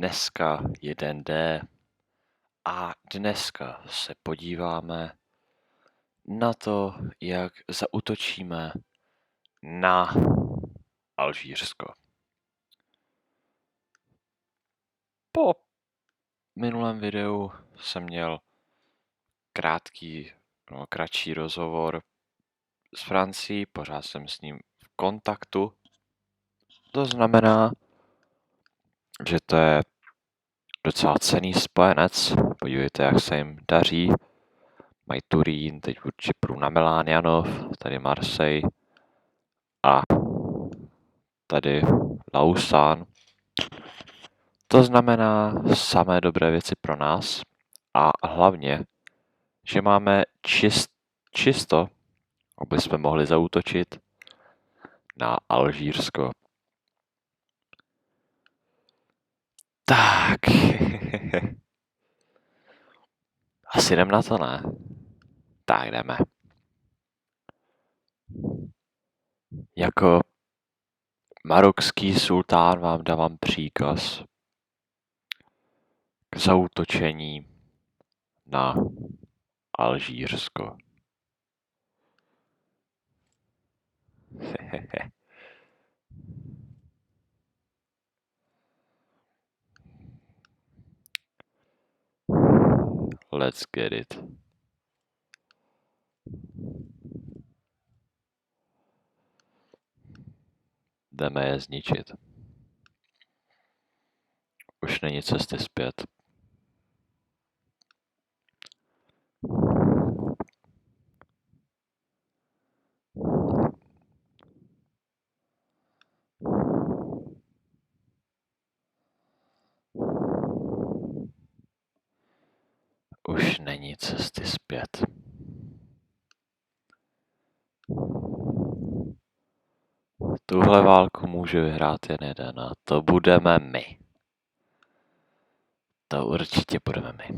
dneska jeden D a dneska se podíváme na to, jak zaútočíme na Alžírsko. Po minulém videu jsem měl kratší rozhovor s Francií, pořád jsem s ním v kontaktu. To znamená, že to je docela cenný spojenec. Podívejte, jak se jim daří. Mají Turín, teď určitě půjdu na Milánjanov, tady Marseille a tady Lausanne. To znamená samé dobré věci pro nás a hlavně, že máme čisto, aby jsme mohli zaútočit na Alžírsko. Tak. Asi jdem na to, ne? Tak jdeme. Jako marokský sultán vám dávám příkaz k zaútočení na Alžírsko. Let's get it. Jdeme je zničit. Už není cesty zpět. Už není cesty zpět. Tuhle válku může vyhrát jen jeden a to budeme my. To určitě budeme my.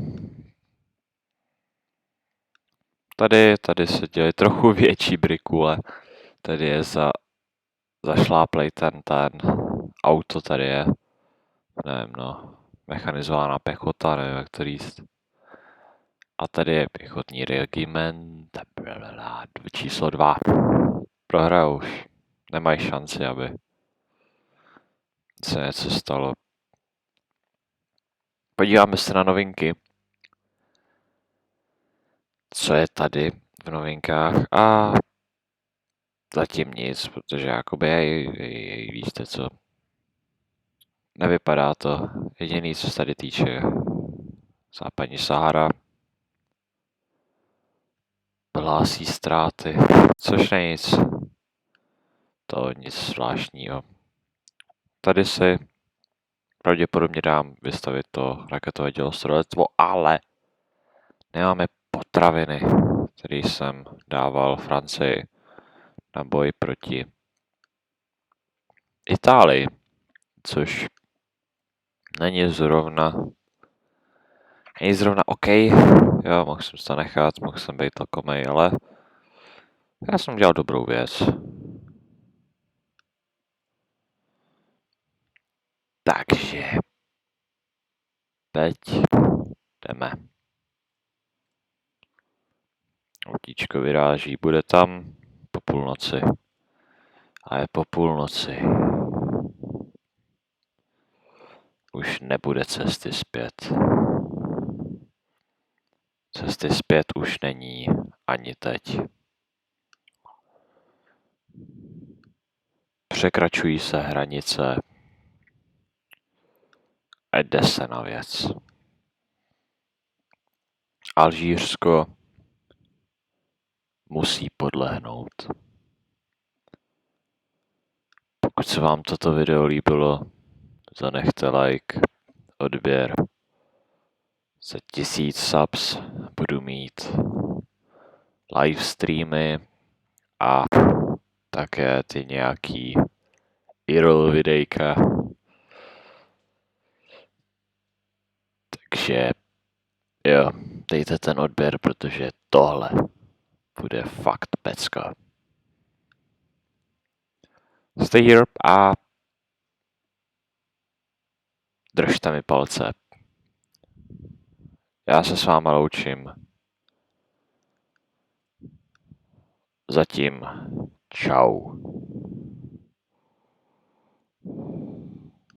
Tady se děje trochu větší brikule. Tady je zašláplej ten auto tady je. Nevím, no. Mechanizovaná pěchota, nevím, jak to říct. A tady je pěchotní regiment. Číslo 2. Prohrajou už. Nemají šanci, aby se něco stalo. Podíváme se na novinky. Co je tady v novinkách a zatím nic, protože jakoby víte co. Nevypadá to. Jediný, co se tady týče západní Sahara, hlásí ztráty, což není nic. To nic zvláštního. Tady si pravděpodobně dám vystavit to raketové dělostřelectvo, ale nemáme potraviny, které jsem dával Francii na boj proti Itálii, což není zrovna OK. Jo, mohl jsem se nechat, mohl jsem být lakomej, ale já jsem dělal dobrou věc. Takže teď jdeme. Autíčko vyráží, bude tam po půlnoci. A je po půlnoci. Už nebude cesty zpět. Cesty zpět už není ani teď. Překračují se hranice a jde se na věc. Alžírsko musí podlehnout. Pokud se vám toto video líbilo, zanechte like, odběr. Za 1000 subs budu mít live streamy a také ty nějaký IRL videjka. Takže jo, dejte ten odběr, protože tohle bude fakt pecka. Stay here a držte mi palce. Já se s váma loučím. Zatím. Čau.